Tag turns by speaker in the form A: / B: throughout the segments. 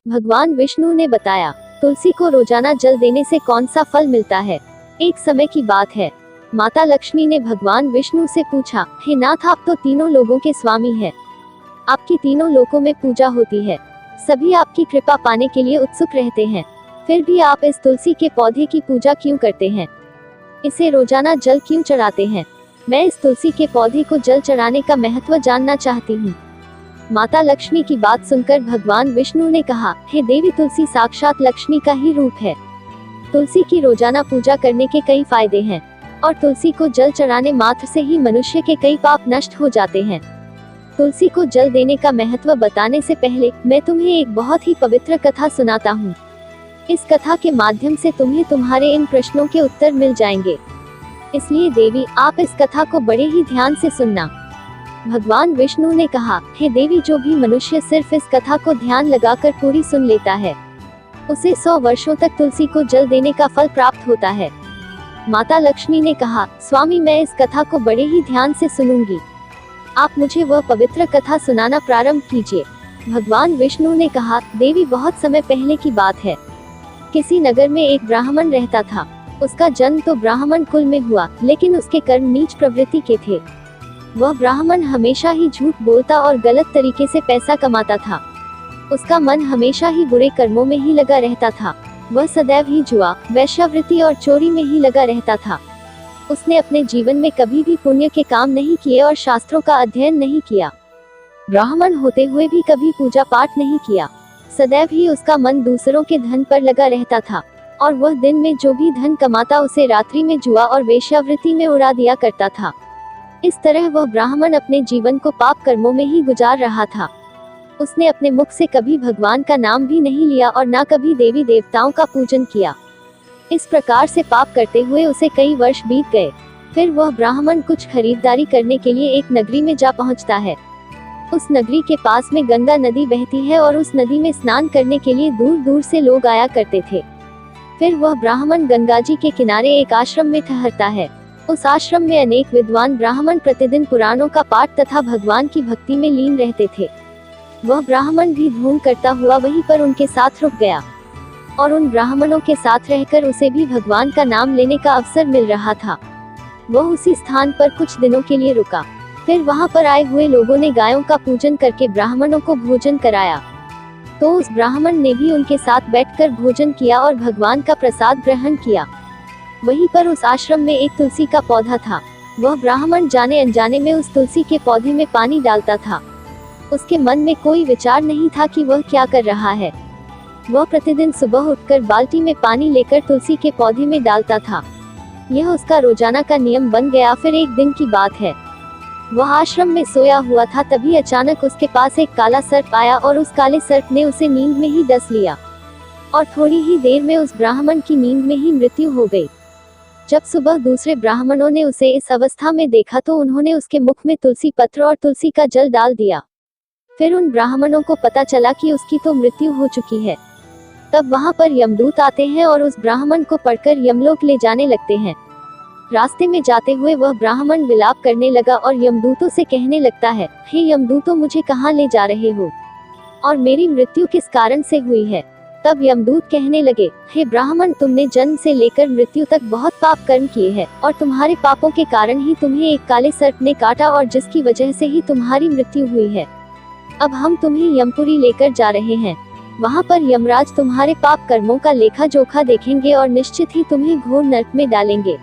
A: भगवान विष्णु ने बताया, तुलसी को रोजाना जल देने से कौन सा फल मिलता है। एक समय की बात है, माता लक्ष्मी ने भगवान विष्णु से पूछा, हे नाथ, आप तो तीनों लोगों के स्वामी हैं। आपकी तीनों लोकों में पूजा होती है, सभी आपकी कृपा पाने के लिए उत्सुक रहते हैं, फिर भी आप इस तुलसी के पौधे की पूजा क्यों करते हैं? इसे रोजाना जल क्यों चढ़ाते हैं? मैं इस तुलसी के पौधे को जल चढ़ाने का महत्व जानना चाहती हूँ। माता लक्ष्मी की बात सुनकर भगवान विष्णु ने कहा, हे देवी, तुलसी साक्षात लक्ष्मी का ही रूप है। तुलसी की रोजाना पूजा करने के कई फायदे हैं और तुलसी को जल चढ़ाने मात्र से ही मनुष्य के कई पाप नष्ट हो जाते हैं। तुलसी को जल देने का महत्व बताने से पहले मैं तुम्हें एक बहुत ही पवित्र कथा सुनाता हूँ। इस कथा के माध्यम से तुम्हें तुम्हारे इन प्रश्नों के उत्तर मिल जाएंगे, इसलिए देवी, आप इस कथा को बड़े ही ध्यान से सुनना। भगवान विष्णु ने कहा, हे देवी, जो भी मनुष्य सिर्फ इस कथा को ध्यान लगाकर पूरी सुन लेता है, उसे 100 वर्षों तक तुलसी को जल देने का फल प्राप्त होता है। माता लक्ष्मी ने कहा, स्वामी, मैं इस कथा को बड़े ही ध्यान से सुनूंगी, आप मुझे वह पवित्र कथा सुनाना प्रारंभ कीजिए। भगवान विष्णु ने कहा, देवी, बहुत समय पहले की बात है। किसी नगर में एक ब्राह्मण रहता था। उसका जन्म तो ब्राह्मण कुल में हुआ, लेकिन उसके कर्म नीच प्रवृत्ति के थे। वह ब्राह्मण हमेशा ही झूठ बोलता और गलत तरीके से पैसा कमाता था। उसका मन हमेशा ही बुरे कर्मों में ही लगा रहता था। वह सदैव ही जुआ, वेश्यावृत्ति और चोरी में ही लगा रहता था। उसने अपने जीवन में कभी भी पुण्य के काम नहीं किए और शास्त्रों का अध्ययन नहीं किया। ब्राह्मण होते हुए भी कभी पूजा पाठ नहीं किया। सदैव ही उसका मन दूसरों के धन पर लगा रहता था और वह दिन में जो भी धन कमाता उसे रात्रि में जुआ और वेश्यावृत्ति में उड़ा दिया करता था। इस तरह वह ब्राह्मण अपने जीवन को पाप कर्मों में ही गुजार रहा था। उसने अपने मुख से कभी भगवान का नाम भी नहीं लिया और ना कभी देवी देवताओं का पूजन किया। इस प्रकार से पाप करते हुए उसे कई वर्ष बीत गए। फिर वह ब्राह्मण कुछ खरीदारी करने के लिए एक नगरी में जा पहुंचता है। उस नगरी के पास में गंगा नदी बहती है और उस नदी में स्नान करने के लिए दूर दूर से लोग आया करते थे। फिर वह ब्राह्मण गंगा जी के किनारे एक आश्रम में ठहरता है। उस आश्रम में अनेक विद्वान ब्राह्मण प्रतिदिन पुराणों का पाठ तथा भगवान की भक्ति में लीन रहते थे। वह ब्राह्मण भी धूम करता हुआ वहीं पर उनके साथ रुक गया और उन ब्राह्मणों के साथ रहकर उसे भी भगवान का नाम लेने का अवसर मिल रहा था। वह उसी स्थान पर कुछ दिनों के लिए रुका। फिर वहां पर आए हुए लोगों ने गायों का पूजन करके ब्राह्मणों को भोजन कराया, तो उस ब्राह्मण ने भी उनके साथ बैठकर भोजन किया और भगवान का प्रसाद ग्रहण किया। वहीं पर उस आश्रम में एक तुलसी का पौधा था। वह ब्राह्मण जाने अनजाने में उस तुलसी के पौधे में पानी डालता था। उसके मन में कोई विचार नहीं था कि वह क्या कर रहा है। वह प्रतिदिन सुबह उठकर बाल्टी में पानी लेकर तुलसी के पौधे में डालता था। यह उसका रोजाना का नियम बन गया। फिर एक दिन की बात है, वह आश्रम में सोया हुआ था, तभी अचानक उसके पास एक काला सर्प आया और उस काले सर्प ने उसे नींद में ही डस लिया और थोड़ी ही देर में उस ब्राह्मण की नींद में ही मृत्यु हो गई। जब सुबह दूसरे ब्राह्मणों ने उसे इस अवस्था में देखा तो उन्होंने उसके मुख में तुलसी पत्र और तुलसी का जल डाल दिया। फिर उन ब्राह्मणों को पता चला कि उसकी तो मृत्यु हो चुकी है। तब वहां पर यमदूत आते हैं और उस ब्राह्मण को पकड़कर यमलोक ले जाने लगते हैं। रास्ते में जाते हुए वह ब्राह्मण विलाप करने लगा और यमदूतों से कहने लगता है, हे यमदूतों, मुझे कहाँ ले जा रहे हो और मेरी मृत्यु किस कारण से हुई है? तब यमदूत कहने लगे, हे ब्राह्मण, तुमने जन्म से लेकर मृत्यु तक बहुत पाप कर्म किए हैं और तुम्हारे पापों के कारण ही तुम्हें एक काले सर्प ने काटा और जिसकी वजह से ही तुम्हारी मृत्यु हुई है। अब हम तुम्हें यमपुरी लेकर जा रहे हैं। वहाँ पर यमराज तुम्हारे पाप कर्मों का लेखा जोखा देखेंगे और निश्चित ही तुम्हें घोर नरक में डालेंगे।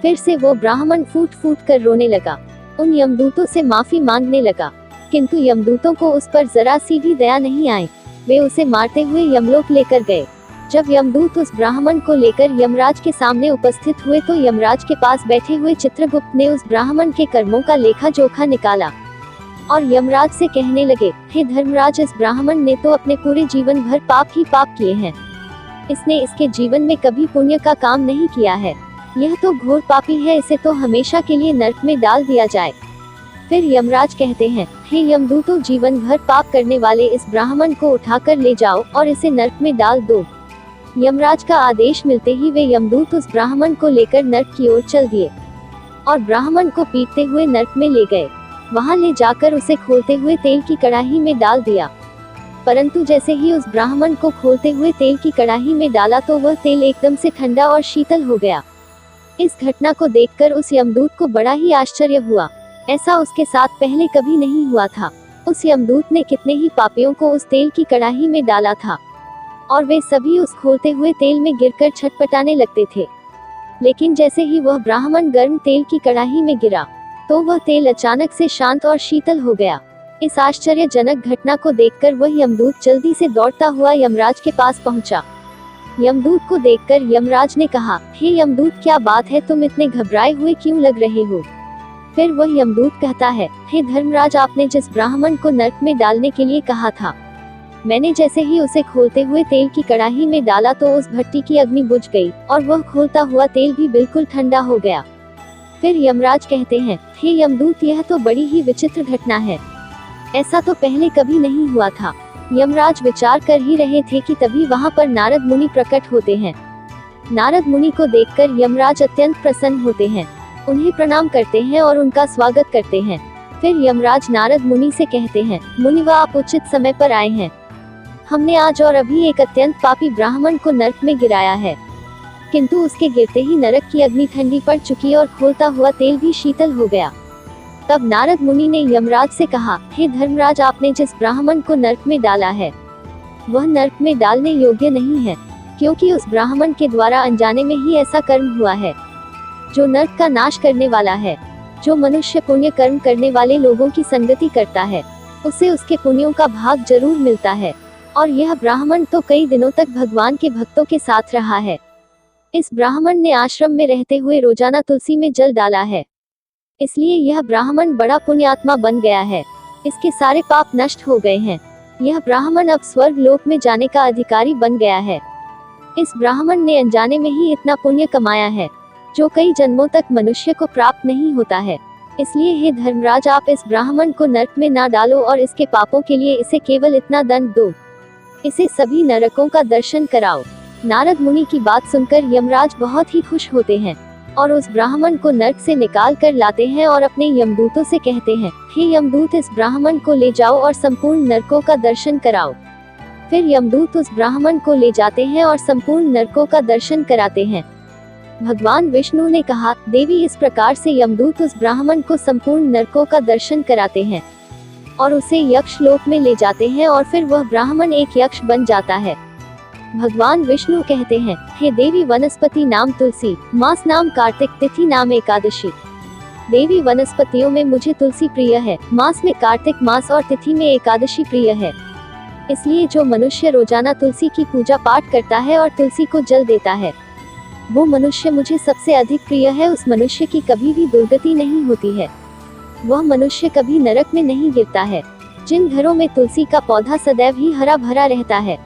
A: फिर से वो ब्राह्मण फूट फूट कर रोने लगा। उन यमदूतों से माफी मांगने लगा, किंतु यमदूतों को उस पर जरा सी भी दया नहीं आई। वे उसे मारते हुए यमलोक लेकर गए। जब यमदूत उस ब्राह्मण को लेकर यमराज के सामने उपस्थित हुए तो यमराज के पास बैठे हुए चित्रगुप्त ने उस ब्राह्मण के कर्मों का लेखा जोखा निकाला और यमराज से कहने लगे, हे धर्मराज, इस ब्राह्मण ने तो अपने पूरे जीवन भर पाप ही पाप किए हैं। इसने इसके जीवन में कभी पुण्य का काम नहीं किया है। यह तो घोर पापी है, इसे तो हमेशा के लिए नरक में डाल दिया जाए। फिर यमराज कहते हैं, हे यमदूतों, जीवन भर पाप करने वाले इस ब्राह्मण को उठाकर ले जाओ और इसे नरक में डाल दो। यमराज का आदेश मिलते ही वे यमदूत उस ब्राह्मण को लेकर नरक की ओर चल दिए और ब्राह्मण को पीटते हुए नरक में ले गए। वहां ले जाकर उसे खोलते हुए तेल की कड़ाही में डाल दिया। परंतु जैसे ही उस ब्राह्मण को खोलते हुए तेल की कड़ाही में डाला तो वह तेल एकदम से ठंडा और शीतल हो गया। इस घटना को देखकर उस यमदूत को बड़ा ही आश्चर्य हुआ। ऐसा उसके साथ पहले कभी नहीं हुआ था। उस यमदूत ने कितने ही पापियों को उस तेल की कड़ाही में डाला था और वे सभी उस खोलते हुए तेल में गिरकर छटपटाने लगते थे। लेकिन जैसे ही वह ब्राह्मण गर्म तेल की कड़ाही में गिरा तो वह तेल अचानक से शांत और शीतल हो गया। इस आश्चर्यजनक घटना को देखकर वह यमदूत जल्दी से दौड़ता हुआ यमराज के पास पहुंचा। यमदूत को देखकर यमराज ने कहा, हे यमदूत, क्या बात है, तुम इतने घबराए हुए क्यों लग रहे हो? फिर वह यमदूत कहता है, हे धर्मराज, आपने जिस ब्राह्मण को नरक में डालने के लिए कहा था, मैंने जैसे ही उसे खोलते हुए तेल की कड़ाही में डाला तो उस भट्टी की अग्नि बुझ गई और वह खोलता हुआ तेल भी बिल्कुल ठंडा हो गया। फिर यमराज कहते हैं, हे यमदूत, यह तो बड़ी ही विचित्र घटना है, ऐसा तो पहले कभी नहीं हुआ था। यमराज विचार कर ही रहे थे कि तभी वहां पर नारद मुनि प्रकट होते हैं। नारद मुनि को देखकर यमराज अत्यंत प्रसन्न होते हैं, उन्हें प्रणाम करते हैं और उनका स्वागत करते हैं। फिर यमराज नारद मुनि से कहते हैं, मुनिवा, आप उचित समय पर आए हैं। हमने आज और अभी एक अत्यंत पापी ब्राह्मण को नरक में गिराया है, किंतु उसके गिरते ही नरक की अग्नि ठंडी पड़ चुकी और खोलता हुआ तेल भी शीतल हो गया। तब नारद मुनि ने यमराज से कहा, हे धर्मराज, आपने जिस ब्राह्मण को नरक में डाला है वह नरक में डालने योग्य नहीं है, क्योंकि उस ब्राह्मण के द्वारा अनजाने में ही ऐसा कर्म हुआ है जो नरक का नाश करने वाला है। जो मनुष्य पुण्य कर्म करने वाले लोगों की संगति करता है उसे उसके पुण्यों का भाग जरूर मिलता है, और यह ब्राह्मण तो कई दिनों तक भगवान के भक्तों के साथ रहा है। इस ब्राह्मण ने आश्रम में रहते हुए रोजाना तुलसी में जल डाला है, इसलिए यह ब्राह्मण बड़ा पुण्यात्मा बन गया है। इसके सारे पाप नष्ट हो गए हैं। यह ब्राह्मण अब स्वर्ग लोक में जाने का अधिकारी बन गया है। इस ब्राह्मण ने अनजाने में ही इतना पुण्य कमाया है जो कई जन्मों तक मनुष्य को प्राप्त नहीं होता है। इसलिए हे धर्मराज, आप इस ब्राह्मण को नरक में ना डालो और इसके पापों के लिए इसे केवल इतना दंड दो, इसे सभी नरकों का दर्शन कराओ। नारद मुनि की बात सुनकर यमराज बहुत ही खुश होते हैं और उस ब्राह्मण को नरक से निकाल कर लाते हैं और अपने यमदूतों से कहते हैं, हे यमदूत, इस ब्राह्मण को ले जाओ और संपूर्ण नरकों का दर्शन कराओ। फिर यमदूत उस ब्राह्मण को ले जाते हैं और संपूर्ण नरकों का दर्शन कराते हैं। भगवान विष्णु ने कहा, देवी, इस प्रकार से यमदूत उस ब्राह्मण को संपूर्ण नरकों का दर्शन कराते हैं और उसे यक्ष लोक में ले जाते हैं और फिर वह ब्राह्मण एक यक्ष बन जाता है। भगवान विष्णु कहते हैं, हे देवी, वनस्पति नाम तुलसी, मास नाम कार्तिक, तिथि नाम एकादशी। देवी, वनस्पतियों में मुझे तुलसी प्रिय है, मास में कार्तिक मास और तिथि में एकादशी प्रिय है। इसलिए जो मनुष्य रोजाना तुलसी की पूजा पाठ करता है और तुलसी को जल देता है वो मनुष्य मुझे सबसे अधिक प्रिय है। उस मनुष्य की कभी भी दुर्गति नहीं होती है, वह मनुष्य कभी नरक में नहीं गिरता है। जिन घरों में तुलसी का पौधा सदैव ही हरा भरा रहता है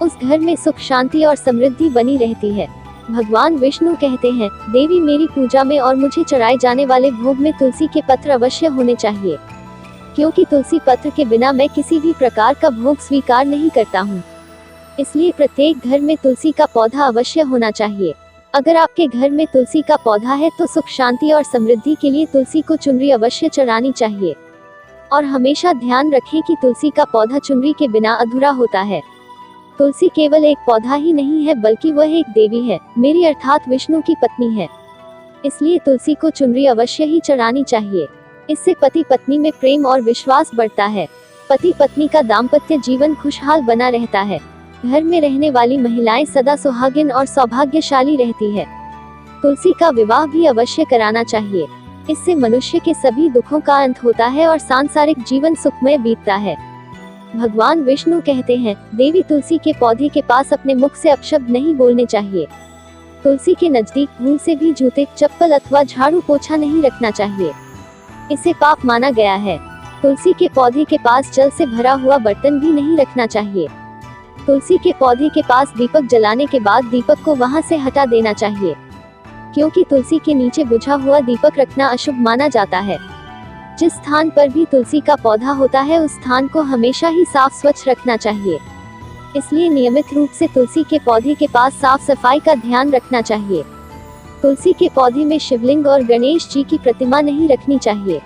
A: उस घर में सुख, शांति और समृद्धि बनी रहती है। भगवान विष्णु कहते हैं, देवी, मेरी पूजा में और मुझे चढ़ाए जाने वाले भोग में तुलसी के पत्र अवश्य होने चाहिए, क्योंकि तुलसी पत्र के बिना मैं किसी भी प्रकार का भोग स्वीकार नहीं करता हूँ। इसलिए प्रत्येक घर में तुलसी का पौधा अवश्य होना चाहिए। अगर आपके घर में तुलसी का पौधा है तो सुख, शांति और समृद्धि के लिए तुलसी को चुनरी अवश्य चढ़ानी चाहिए। और हमेशा ध्यान रखें कि तुलसी का पौधा चुनरी के बिना अधूरा होता है। तुलसी केवल एक पौधा ही नहीं है, बल्कि वह एक देवी है, मेरी अर्थात विष्णु की पत्नी है। इसलिए तुलसी को चुनरी अवश्य ही चढ़ानी चाहिए। इससे पति पत्नी में प्रेम और विश्वास बढ़ता है। पति पत्नी का दाम्पत्य जीवन खुशहाल बना रहता है। घर में रहने वाली महिलाएं सदा सुहागिन और सौभाग्यशाली रहती है। तुलसी का विवाह भी अवश्य कराना चाहिए। इससे मनुष्य के सभी दुखों का अंत होता है और सांसारिक जीवन सुखमय बीतता है। भगवान विष्णु कहते हैं, देवी, तुलसी के पौधे के पास अपने मुख से अपशब्द नहीं बोलने चाहिए। तुलसी के नजदीक भूल से भी जूते, चप्पल अथवा झाड़ू पोछा नहीं रखना चाहिए, इसे पाप माना गया है। तुलसी के पौधे के पास जल से भरा हुआ बर्तन भी नहीं रखना चाहिए। तुलसी के पौधे के पास दीपक जलाने के बाद दीपक को वहां से हटा देना चाहिए, क्योंकि तुलसी के नीचे बुझा हुआ दीपक रखना अशुभ माना जाता है। जिस स्थान पर भी तुलसी का पौधा होता है उस स्थान को हमेशा ही साफ स्वच्छ रखना चाहिए। इसलिए नियमित रूप से तुलसी के पौधे के पास साफ सफाई का ध्यान रखना चाहिए। तुलसी के पौधे में शिवलिंग और गणेश जी की प्रतिमा नहीं रखनी चाहिए।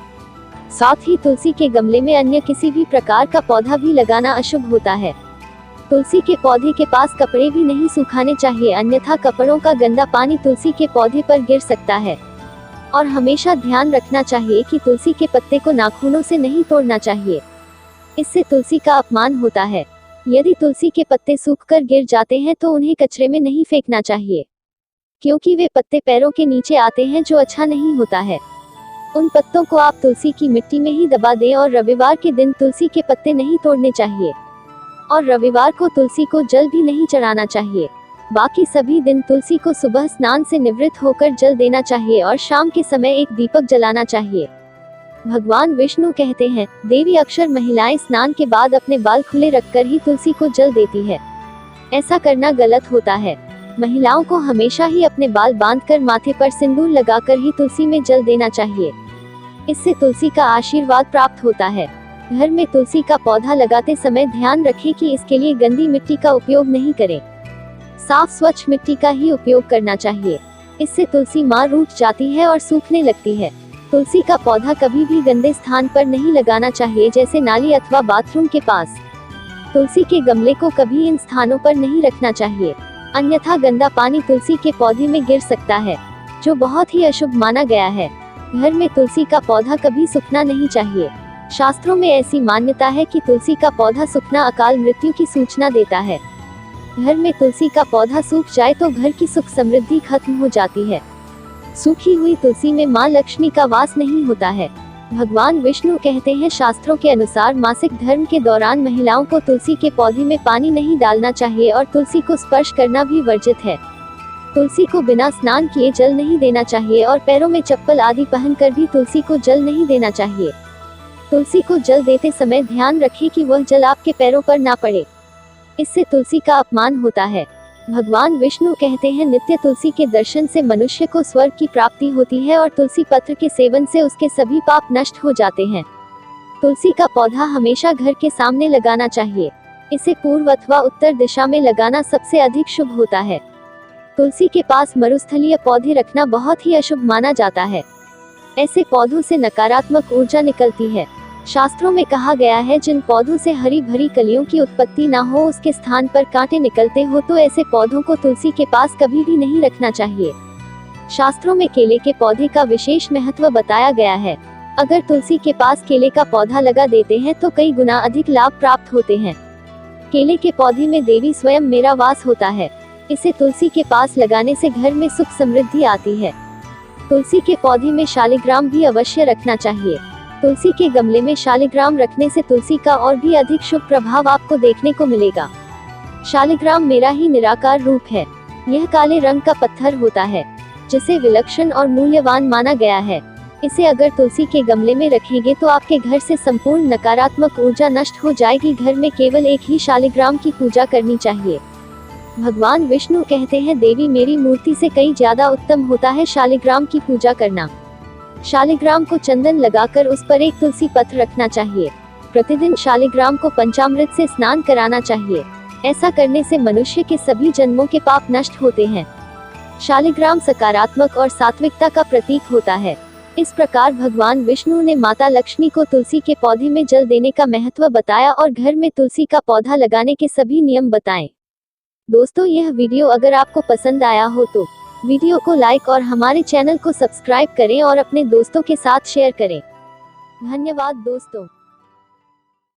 A: साथ ही तुलसी के गमले में अन्य किसी भी प्रकार का पौधा भी लगाना अशुभ होता है। तुलसी के पौधे के पास कपड़े भी नहीं सुखाने चाहिए, अन्यथा कपड़ों का गंदा पानी तुलसी के पौधे पर गिर सकता है। और हमेशा ध्यान रखना चाहिए कि तुलसी के पत्ते को नाखूनों से नहीं तोड़ना चाहिए, इससे तुलसी का अपमान होता है। यदि तुलसी के पत्ते सूखकर गिर जाते हैं तो उन्हें कचरे में नहीं फेंकना चाहिए, क्योंकि वे पत्ते पैरों के नीचे आते हैं, जो अच्छा नहीं होता है। उन पत्तों को आप तुलसी की मिट्टी में ही दबा दें और रविवार के दिन तुलसी के पत्ते नहीं तोड़ने चाहिए और रविवार को तुलसी को जल भी नहीं चढ़ाना चाहिए। बाकी सभी दिन तुलसी को सुबह स्नान से निवृत्त होकर जल देना चाहिए और शाम के समय एक दीपक जलाना चाहिए। भगवान विष्णु कहते हैं, देवी अक्सर महिलाएं स्नान के बाद अपने बाल खुले रखकर ही तुलसी को जल देती है। ऐसा करना गलत होता है। महिलाओं को हमेशा ही अपने बाल बांधकर माथे पर सिंदूर लगाकर ही तुलसी में जल देना चाहिए, इससे तुलसी का आशीर्वाद प्राप्त होता है। घर में तुलसी का पौधा लगाते समय ध्यान रखें कि इसके लिए गंदी मिट्टी का उपयोग नहीं करें, साफ स्वच्छ मिट्टी का ही उपयोग करना चाहिए। इससे तुलसी मां रूठ जाती है और सूखने लगती है। तुलसी का पौधा कभी भी गंदे स्थान पर नहीं लगाना चाहिए, जैसे नाली अथवा बाथरूम के पास। तुलसी के गमले को कभी इन स्थानों पर नहीं रखना चाहिए, अन्यथा गंदा पानी तुलसी के पौधे में गिर सकता है, जो बहुत ही अशुभ माना गया है। घर में तुलसी का पौधा कभी सूखना नहीं चाहिए। शास्त्रों में ऐसी मान्यता है कि तुलसी का पौधा सूखना अकाल मृत्यु की सूचना देता है। घर में तुलसी का पौधा सूख जाए तो घर की सुख समृद्धि खत्म हो जाती है। सूखी हुई तुलसी में मां लक्ष्मी का वास नहीं होता है। भगवान विष्णु कहते हैं, शास्त्रों के अनुसार मासिक धर्म के दौरान महिलाओं को तुलसी के पौधे में पानी नहीं डालना चाहिए और तुलसी को स्पर्श करना भी वर्जित है। तुलसी को बिना स्नान किए जल नहीं देना चाहिए और पैरों में चप्पल आदि पहनकर भी तुलसी को जल नहीं देना चाहिए। तुलसी को जल देते समय ध्यान रखें कि वह जल आपके पैरों पर ना पड़े, इससे तुलसी का अपमान होता है। भगवान विष्णु कहते हैं, नित्य तुलसी के दर्शन से मनुष्य को स्वर्ग की प्राप्ति होती है और तुलसी पत्र के सेवन से उसके सभी पाप नष्ट हो जाते हैं। तुलसी का पौधा हमेशा घर के सामने लगाना चाहिए। इसे पूर्व अथवा उत्तर दिशा में लगाना सबसे अधिक शुभ होता है। तुलसी के पास मरुस्थलीय पौधे रखना बहुत ही अशुभ माना जाता है। ऐसे पौधों से नकारात्मक ऊर्जा निकलती है। शास्त्रों में कहा गया है, जिन पौधों से हरी भरी कलियों की उत्पत्ति ना हो, उसके स्थान पर कांटे निकलते हो, तो ऐसे पौधों को तुलसी के पास कभी भी नहीं रखना चाहिए। शास्त्रों में केले के पौधे का विशेष महत्व बताया गया है। अगर तुलसी के पास केले का पौधा लगा देते हैं तो कई गुना अधिक लाभ प्राप्त होते हैं। केले के पौधे में देवी स्वयं मेरा वास होता है। इसे तुलसी के पास लगाने से घर में सुख समृद्धि आती है। तुलसी के पौधे में शालिग्राम भी अवश्य रखना चाहिए। तुलसी के गमले में शालिग्राम रखने से तुलसी का और भी अधिक शुभ प्रभाव आपको देखने को मिलेगा। शालिग्राम मेरा ही निराकार रूप है। यह काले रंग का पत्थर होता है, जिसे विलक्षण और मूल्यवान माना गया है। इसे अगर तुलसी के गमले में रखेंगे तो आपके घर से संपूर्ण नकारात्मक ऊर्जा नष्ट हो जाएगी। घर में केवल एक ही शालिग्राम की पूजा करनी चाहिए। भगवान विष्णु कहते हैं, देवी मेरी मूर्ति से कई ज्यादा उत्तम होता है शालिग्राम की पूजा करना। शालिग्राम को चंदन लगाकर उस पर एक तुलसी पत्र रखना चाहिए। प्रतिदिन शालिग्राम को पंचामृत से स्नान कराना चाहिए। ऐसा करने से मनुष्य के सभी जन्मों के पाप नष्ट होते हैं। शालिग्राम सकारात्मक और सात्विकता का प्रतीक होता है। इस प्रकार भगवान विष्णु ने माता लक्ष्मी को तुलसी के पौधे में जल देने का महत्व बताया और घर में तुलसी का पौधा लगाने के सभी नियम बताएं। दोस्तों, यह वीडियो अगर आपको पसंद आया हो तो वीडियो को लाइक और हमारे चैनल को सब्सक्राइब करें और अपने दोस्तों के साथ शेयर करें। धन्यवाद दोस्तों।